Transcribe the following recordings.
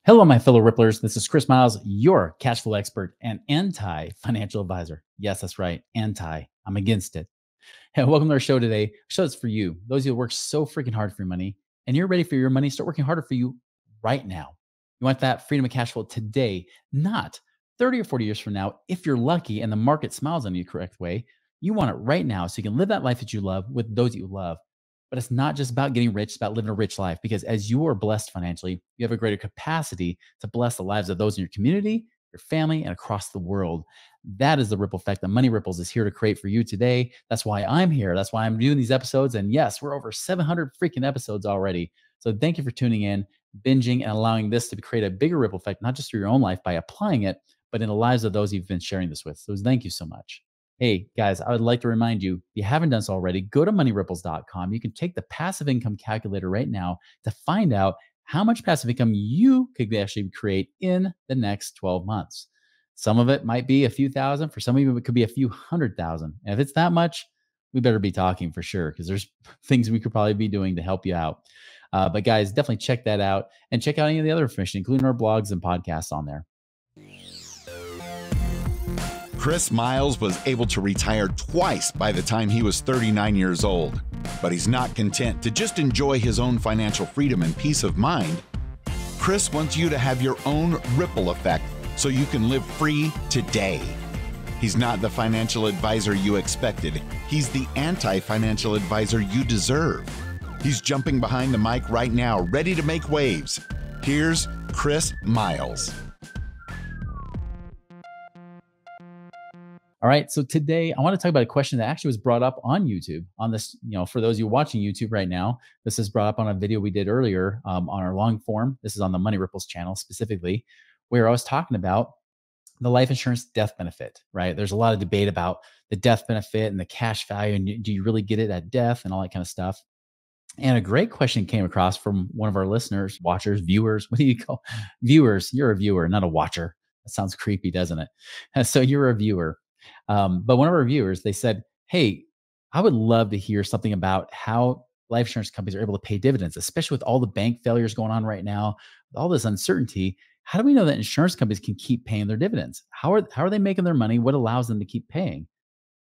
Hello, my fellow Ripplers. This is Chris Miles, your cash flow expert and anti-financial advisor. Yes, that's right. Anti. I'm against it. Hey, welcome to our show today. Our show is for you. Those of you who work so freaking hard for your money and you're ready for your money, start working harder for you right now. You want that freedom of cash flow today, not 30 or 40 years from now. If you're lucky and the market smiles on you the correct way, you want it right now so you can live that life that you love with those that you love. But it's not just about getting rich, it's about living a rich life, because as you are blessed financially, you have a greater capacity to bless the lives of those in your community, your family, and across the world. That is the ripple effect that Money Ripples is here to create for you today. That's why I'm here. That's why I'm doing these episodes. And yes, we're over 700 freaking episodes already. So thank you for tuning in, binging, and allowing this to create a bigger ripple effect, not just through your own life by applying it, but in the lives of those you've been sharing this with. So thank you so much. Hey guys, I would like to remind you, if you haven't done so already, go to moneyripples.com. You can take the passive income calculator right now to find out how much passive income you could actually create in the next 12 months. Some of it might be a few thousand. For some of you, it could be a few 100,000. And if it's that much, we better be talking for sure, because there's things we could probably be doing to help you out. But guys, definitely check that out and check out any of the other information, including our blogs and podcasts on there. Chris Miles was able to retire twice by the time he was 39 years old. But he's not content to just enjoy his own financial freedom and peace of mind. Chris wants you to have your own ripple effect so you can live free today. He's not the financial advisor you expected. He's the anti-financial advisor you deserve. He's jumping behind the mic right now, ready to make waves. Here's Chris Miles. All right. So today I want to talk about a question that actually was brought up on YouTube on this, for those of you watching YouTube right now, this is brought up on a video we did earlier on our long form. This is on the Money Ripples channel specifically, where I was talking about the life insurance death benefit, right? There's a lot of debate about the death benefit and the cash value. And do you really get it at death and all that kind of stuff? And a great question came across from one of our listeners, watchers, viewers. What do you call viewers? You're a viewer, not a watcher. That sounds creepy, doesn't it? So you're a viewer. But one of our viewers, they said, hey, I would love to hear something about how life insurance companies are able to pay dividends, especially with all the bank failures going on right now, with all this uncertainty. How do we know that insurance companies can keep paying their dividends? How are they making their money? What allows them to keep paying?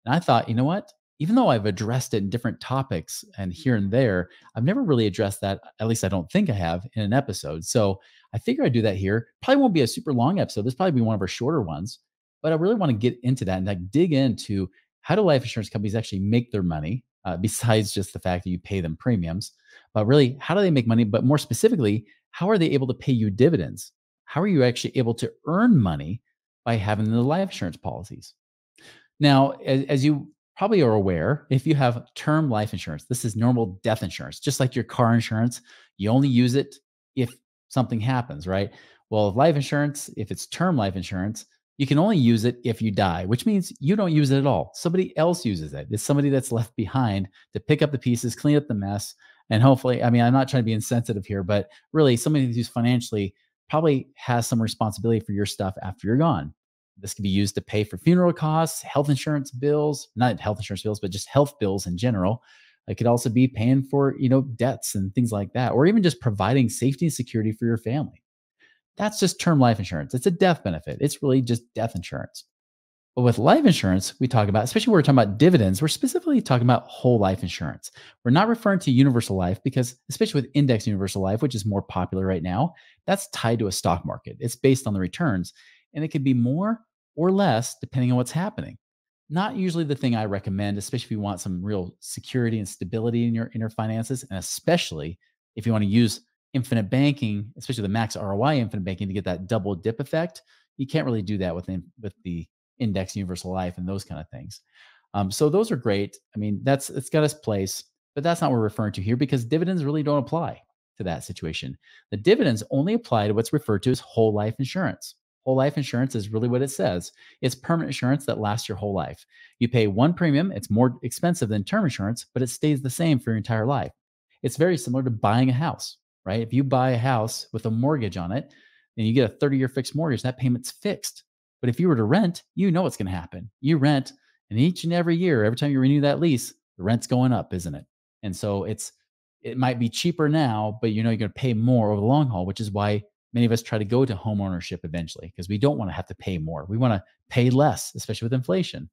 And I thought, you know what? Even though I've addressed it in different topics and here and there, I've never really addressed that. At least I don't think I have in an episode. So I figure I'd do that here. Probably won't be a super long episode. This probably be one of our shorter ones. But I really want to get into that and like dig into how do life insurance companies actually make their money, besides just the fact that you pay them premiums. But really, how do they make money? But more specifically, how are they able to pay you dividends? How are you actually able to earn money by having the life insurance policies? Now, as you probably are aware, if you have term life insurance, this is normal death insurance, just like your car insurance. You only use it if something happens, right? Well, life insurance, if it's term life insurance, you can only use it if you die, which means you don't use it at all. Somebody else uses it. It's somebody that's left behind to pick up the pieces, clean up the mess. And hopefully, I mean, I'm not trying to be insensitive here, but really somebody who's financially probably has some responsibility for your stuff after you're gone. This can be used to pay for funeral costs, health insurance bills, not health insurance bills, but just health bills in general. It could also be paying for, debts and things like that, or even just providing safety and security for your family. That's just term life insurance. It's a death benefit. It's really just death insurance. But with life insurance, we talk about, especially when we're talking about dividends, we're specifically talking about whole life insurance. We're not referring to universal life because, especially with index universal life, which is more popular right now, that's tied to a stock market. It's based on the returns, and it could be more or less depending on what's happening. Not usually the thing I recommend, especially if you want some real security and stability in your finances, and especially if you want to use infinite banking, especially the max ROI infinite banking, to get that double dip effect. You can't really do that with the index universal life and those kind of things. So those are great. I mean, it's got its place, but that's not what we're referring to here, because dividends really don't apply to that situation. The dividends only apply to what's referred to as whole life insurance. Whole life insurance is really what it says. It's permanent insurance that lasts your whole life. You pay one premium. It's more expensive than term insurance, but it stays the same for your entire life. It's very similar to buying a house. Right? If you buy a house with a mortgage on it and you get a 30-year fixed mortgage, that payment's fixed. But if you were to rent, you know what's going to happen. You rent, and each and every year, every time you renew that lease, the rent's going up, isn't it? And so it might be cheaper now, but you're going to pay more over the long haul, which is why Many of us try to go to home ownership eventually because we don't want to have to pay more. We want to pay less, especially with inflation.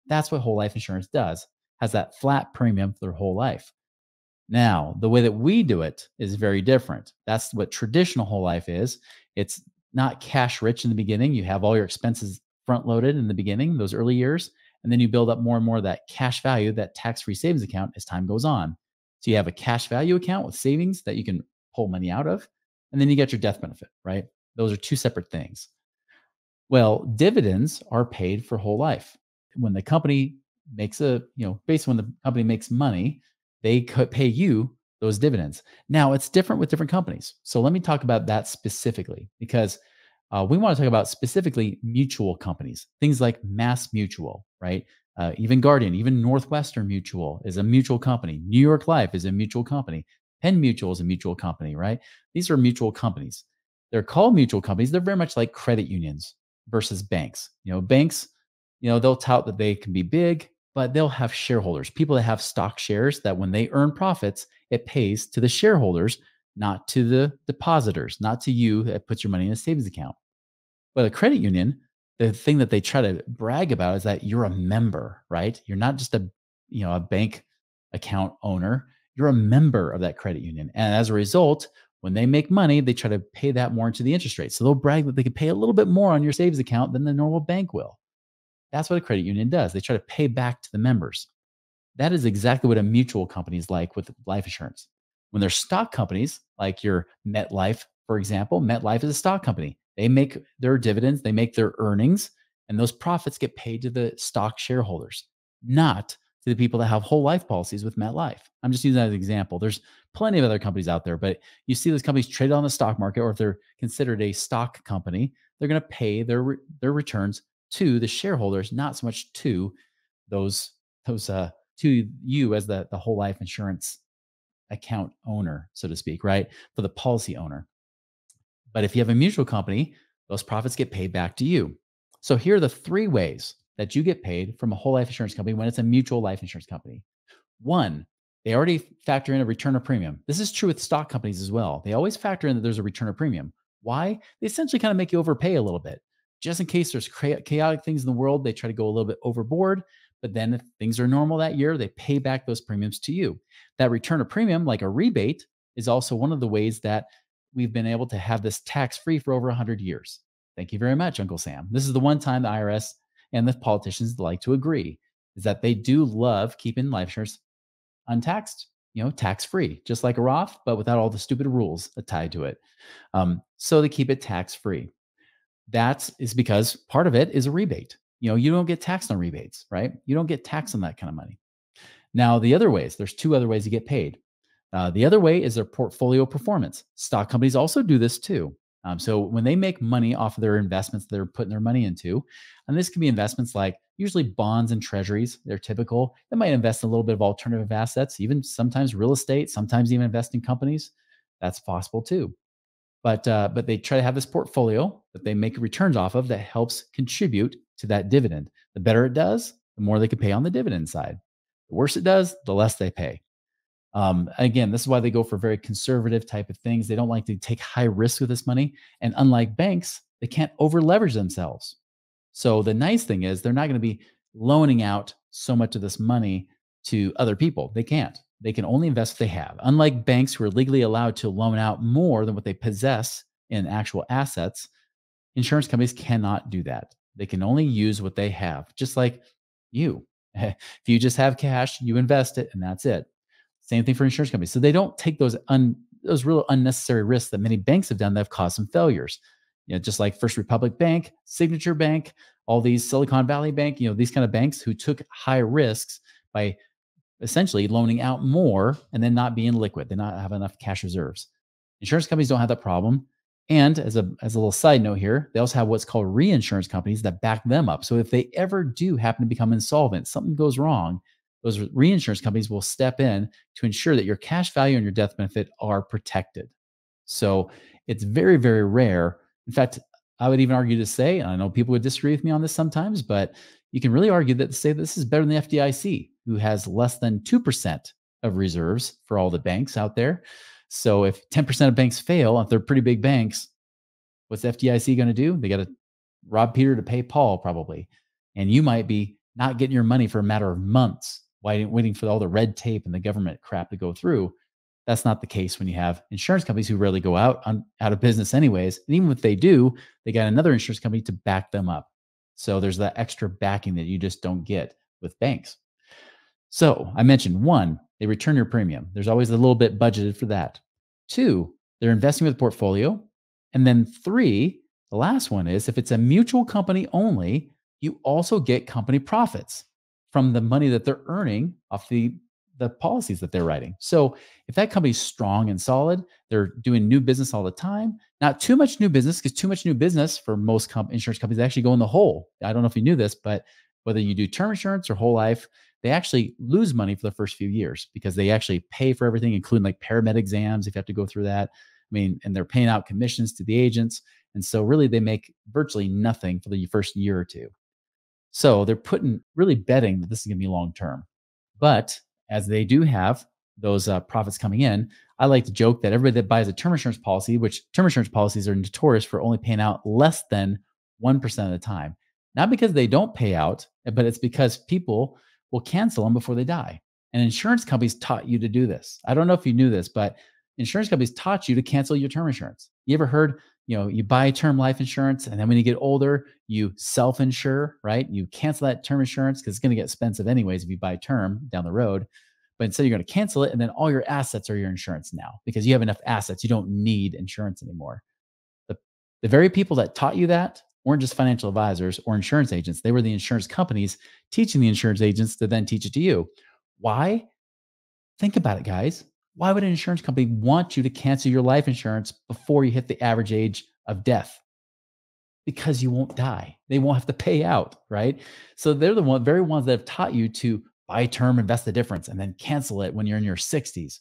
That's what whole life insurance does, has that flat premium for their whole life. Now, the way that we do it is very different. That's what traditional whole life is. It's not cash rich in the beginning. You have all your expenses front loaded in the beginning, those early years, and then you build up more and more of that cash value, that tax free savings account as time goes on. So you have a cash value account with savings that you can pull money out of, and then you get your death benefit, right? Those are two separate things. Well, dividends are paid for whole life. When the company makes basically when the company makes money, they could pay you those dividends. Now, it's different with different companies. So let me talk about that specifically because we want to talk about specifically mutual companies, things like Mass Mutual, right? Even Guardian, even Northwestern Mutual is a mutual company. New York Life is a mutual company. Penn Mutual is a mutual company, right? These are mutual companies. They're called mutual companies. They're very much like credit unions versus banks. Banks, they'll tout that they can be big, but they'll have shareholders, people that have stock shares that when they earn profits, it pays to the shareholders, not to the depositors, not to you that puts your money in a savings account. But a credit union, the thing that they try to brag about is that you're a member, right? You're not just a bank account owner. You're a member of that credit union. And as a result, when they make money, they try to pay that more into the interest rate. So they'll brag that they can pay a little bit more on your savings account than the normal bank will. That's what a credit union does. They try to pay back to the members. That is exactly what a mutual company is like with life insurance. When they're stock companies, like your MetLife, for example, MetLife is a stock company. They make their dividends, they make their earnings, and those profits get paid to the stock shareholders, not to the people that have whole life policies with MetLife. I'm just using that as an example. There's plenty of other companies out there, but you see those companies traded on the stock market, or if they're considered a stock company, they're going to pay their returns to the shareholders, not so much to those to you as the whole life insurance account owner, so to speak, right? For the policy owner. But if you have a mutual company, those profits get paid back to you. So here are the three ways that you get paid from a whole life insurance company when it's a mutual life insurance company. One, they already factor in a return of premium. This is true with stock companies as well. They always factor in that there's a return of premium. Why? They essentially kind of make you overpay a little bit. Just in case there's chaotic things in the world, they try to go a little bit overboard. But then if things are normal that year, they pay back those premiums to you. That return of premium, like a rebate, is also one of the ways that we've been able to have this tax-free for over 100 years. Thank you very much, Uncle Sam. This is the one time the IRS and the politicians like to agree, is that they do love keeping life insurance untaxed, tax-free, just like a Roth, but without all the stupid rules tied to it. So they keep it tax-free. That is because part of it is a rebate. You don't get taxed on rebates, right? You don't get taxed on that kind of money. Now, the other ways, there's two other ways you get paid. The other way is their portfolio performance. Stock companies also do this too. So when they make money off of their investments they're putting their money into, and this can be investments like usually bonds and treasuries, they're typical. They might invest in a little bit of alternative assets, even sometimes real estate, sometimes even invest in companies. That's possible too. But they try to have this portfolio that they make returns off of that helps contribute to that dividend. The better it does, the more they can pay on the dividend side. The worse it does, the less they pay. Again, this is why they go for very conservative type of things. They don't like to take high risk with this money. And unlike banks, they can't over leverage themselves. So the nice thing is they're not going to be loaning out so much of this money to other people. They can't. They can only invest what they have. Unlike banks who are legally allowed to loan out more than what they possess in actual assets, insurance companies cannot do that. They can only use what they have, just like you. If you just have cash, you invest it and that's it. Same thing for insurance companies. So they don't take those real unnecessary risks that many banks have done that have caused some failures. Just like First Republic Bank, Signature Bank, all these Silicon Valley Bank, these kind of banks who took high risks by essentially loaning out more and then not being liquid. They not have enough cash reserves. Insurance companies don't have that problem. And as a little side note here, they also have what's called reinsurance companies that back them up. So if they ever do happen to become insolvent, something goes wrong, those reinsurance companies will step in to ensure that your cash value and your death benefit are protected. So it's very, very rare. In fact, I would even argue to say, and I know people would disagree with me on this sometimes, but you can really argue that to say this is better than the FDIC, who has less than 2% of reserves for all the banks out there. So if 10% of banks fail, if they're pretty big banks, What's the FDIC going to do? They got to rob Peter to pay Paul, probably. And you might be not getting your money for a matter of months, waiting for all the red tape and the government crap to go through. That's not the case when you have insurance companies who rarely go out of business anyways. And even if they do, they got another insurance company to back them up. So there's that extra backing that you just don't get with banks. So I mentioned one, they return your premium. There's always a little bit budgeted for that. Two, they're investing with a portfolio. And then three, the last one is if it's a mutual company only, you also get company profits from the money that they're earning off the policies that they're writing. So if that company's strong and solid, they're doing new business all the time. Not too much new business, because too much new business for most insurance companies, they actually go in the hole. I don't know if you knew this, but whether you do term insurance or whole life, they actually lose money for the first few years because they actually pay for everything, including like paramed exams if you have to go through that. I mean, and they're paying out commissions to the agents. And so really they make virtually nothing for the first year or two. So they're really betting that this is going to be long term. But as they do have those profits coming in, I like to joke that everybody that buys a term insurance policy, which term insurance policies are notorious for only paying out less than 1% of the time. Not because they don't pay out, but it's because people will cancel them before they die. And insurance companies taught you to do this. I don't know if you knew this, but insurance companies taught you to cancel your term insurance. You ever heard, you buy term life insurance, and then when you get older, you self-insure, right? You cancel that term insurance because it's going to get expensive anyways if you buy term down the road. But instead, you're going to cancel it, and then all your assets are your insurance now because you have enough assets. You don't need insurance anymore. The very people that taught you that weren't just financial advisors or insurance agents. They were the insurance companies teaching the insurance agents to then teach it to you. Why? Think about it, guys. Why would an insurance company want you to cancel your life insurance before you hit the average age of death? Because you won't die. They won't have to pay out, right? So they're the very ones that have taught you to buy term, invest the difference, and then cancel it when you're in your 60s.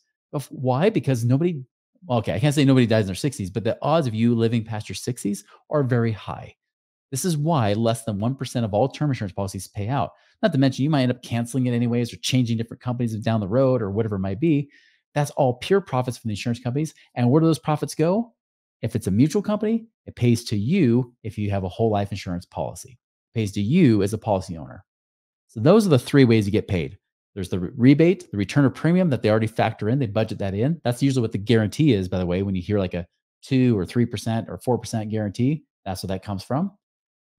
Why? Because okay, I can't say nobody dies in their 60s, but the odds of you living past your 60s are very high. This is why less than 1% of all term insurance policies pay out. Not to mention, you might end up canceling it anyways or changing different companies down the road or whatever it might be. That's all pure profits from the insurance companies. And where do those profits go? If it's a mutual company, it pays to you if you have a whole life insurance policy. It pays to you as a policy owner. So those are the three ways you get paid. There's the rebate, the return of premium that they already factor in. They budget that in. That's usually what the guarantee is, by the way. When you hear like a 2 or 3% or 4% guarantee, that's what that comes from.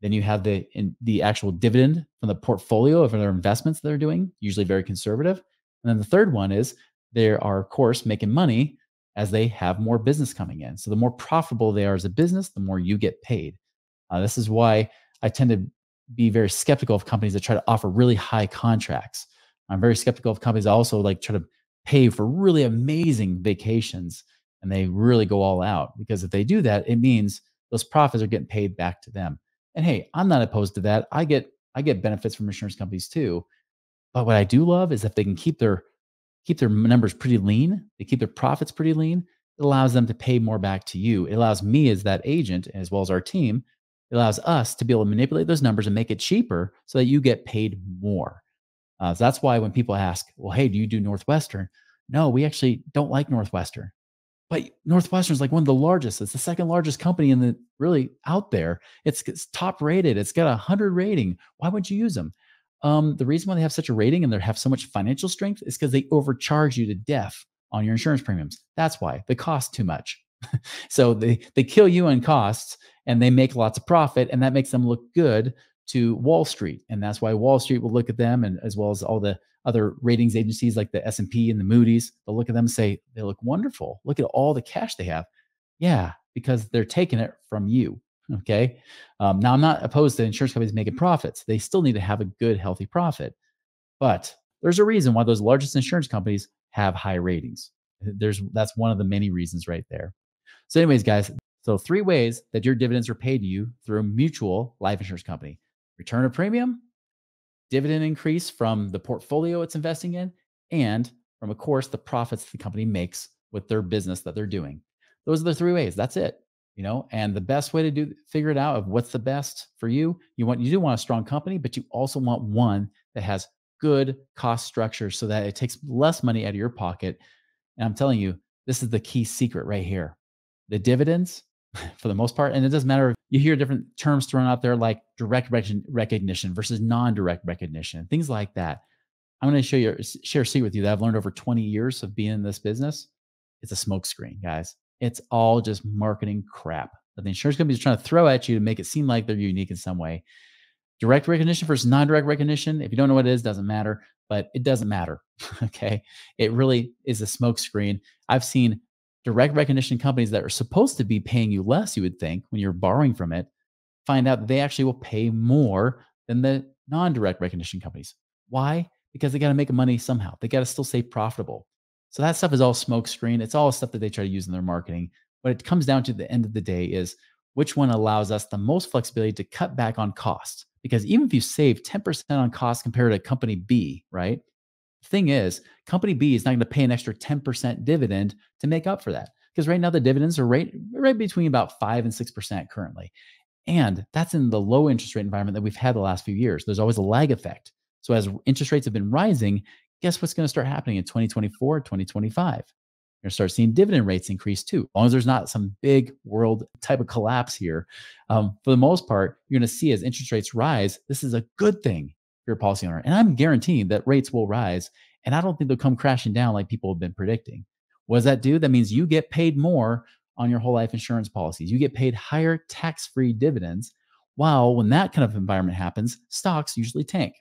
Then you have the actual dividend from the portfolio of their investments they're doing, usually very conservative. And then the third one is they are, of course, making money as they have more business coming in. So the more profitable they are as a business, the more you get paid. This is why I tend to be very skeptical of companies that try to offer really high contracts. I'm very skeptical of companies that also like try to pay for really amazing vacations and they really go all out, because if they do that, it means those profits are getting paid back to them. And hey, I'm not opposed to that. I get benefits from insurance companies too. But what I do love is if they can keep their numbers pretty lean, they keep their profits pretty lean, it allows them to pay more back to you. It allows me as that agent, as well as our team, it allows us to be able to manipulate those numbers and make it cheaper so that you get paid more. So that's why when people ask, well, hey, do you do Northwestern? No, we actually don't like Northwestern. But Northwestern is like one of the largest. It's the second largest company in the really out there. It's top rated. It's got a 100 rating. Why would you use them? The reason why they have such a rating and they have so much financial strength is because they overcharge you to death on your insurance premiums. That's why they cost too much. So they kill you in costs and they make lots of profit, and that makes them look good to Wall Street. And that's why Wall Street will look at them, and as well as all the other ratings agencies like the S&P and the Moody's, they'll look at them and say, they look wonderful. Look at all the cash they have. Yeah, because they're taking it from you. Okay. Now, I'm not opposed to insurance companies making profits. They still need to have a good, healthy profit. But there's a reason why those largest insurance companies have high ratings. That's one of the many reasons right there. So anyways, guys, so 3 ways that your dividends are paid to you through a mutual life insurance company: return of premium, dividend increase from the portfolio it's investing in, and from, of course, the profits the company makes with their business that they're doing. Those are the 3 ways. That's it. And the best way to figure it out of what's the best for you, you do want a strong company, but you also want one that has good cost structure so that it takes less money out of your pocket. And I'm telling you, this is the key secret right here. The dividends, for the most part. And it doesn't matter. You hear different terms thrown out there like direct recognition versus non-direct recognition, things like that. I'm going to share a secret with you that I've learned over 20 years of being in this business. It's a smokescreen, guys. It's all just marketing crap that the insurance companies are trying to throw at you to make it seem like they're unique in some way. Direct recognition versus non-direct recognition. If you don't know what it is, doesn't matter, but it doesn't matter. Okay. It really is a smokescreen. I've seen direct recognition companies that are supposed to be paying you less, you would think, when you're borrowing from it, find out that they actually will pay more than the non-direct recognition companies. Why? Because they got to make money somehow. They got to still stay profitable. So that stuff is all smokescreen. It's all stuff that they try to use in their marketing. What it comes down to at the end of the day is which one allows us the most flexibility to cut back on costs. Because even if you save 10% on costs compared to company B, right? The thing is, company B is not going to pay an extra 10% dividend to make up for that. Because right now the dividends are right between about 5 and 6% currently. And that's in the low interest rate environment that we've had the last few years. There's always a lag effect. So as interest rates have been rising, guess what's going to start happening in 2024, 2025? You're going to start seeing dividend rates increase too. As long as there's not some big world type of collapse here, for the most part, you're going to see as interest rates rise, this is a good thing for your policy owner. And I'm guaranteeing that rates will rise. And I don't think they'll come crashing down like people have been predicting. What does that do? That means you get paid more on your whole life insurance policies. You get paid higher tax-free dividends. While when that kind of environment happens, stocks usually tank.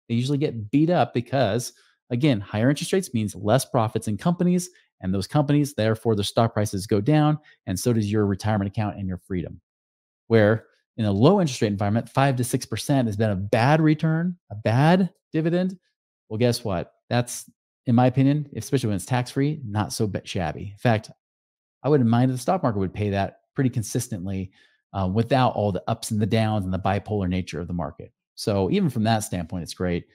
They usually get beat up because, again, higher interest rates means less profits in companies, and those companies, therefore, their stock prices go down, and so does your retirement account and your freedom. Where in a low interest rate environment, 5 to 6% has been a bad return, a bad dividend. Well, guess what? That's, in my opinion, especially when it's tax-free, not so shabby. In fact, I wouldn't mind if the stock market would pay that pretty consistently without all the ups and the downs and the bipolar nature of the market. So even from that standpoint, it's great.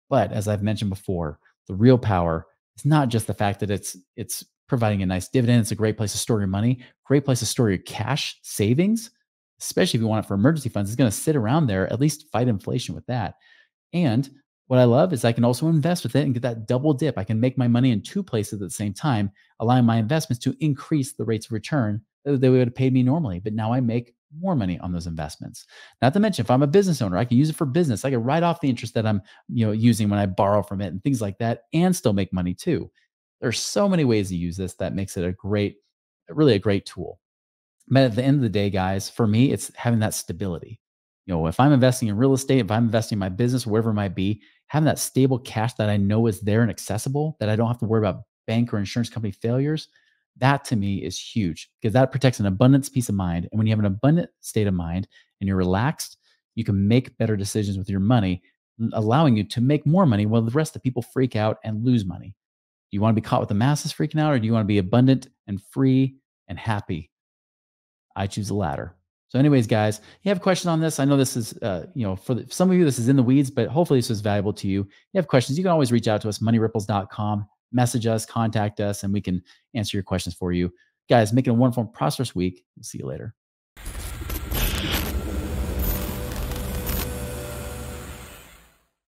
But as I've mentioned before, the real power is not just the fact that it's providing a nice dividend. It's a great place to store your money, great place to store your cash savings, especially if you want it for emergency funds. It's going to sit around there, at least fight inflation with that. And what I love is I can also invest with it and get that double dip. I can make my money in two places at the same time, allowing my investments to increase the rates of return that they would have paid me normally. But now I make more money on those investments. Not to mention, if I'm a business owner, I can use it for business. I can write off the interest that I'm, using when I borrow from it and things like that, and still make money too. There's so many ways to use this that makes it really a great tool. But at the end of the day, guys, for me, it's having that stability. If I'm investing in real estate, if I'm investing in my business, wherever it might be, having that stable cash that I know is there and accessible, that I don't have to worry about bank or insurance company failures, that to me is huge because that protects an abundance peace of mind. And when you have an abundant state of mind and you're relaxed, you can make better decisions with your money, allowing you to make more money while the rest of the people freak out and lose money. Do you want to be caught with the masses freaking out, or do you want to be abundant and free and happy? I choose the latter. So anyways, guys, you have a question on this? I know this is, for some of you, this is in the weeds, but hopefully this is valuable to you. You have questions, you can always reach out to us, moneyripples.com, message us, contact us, and we can answer your questions for you. Guys, make it a wonderful and prosperous week. We'll see you later.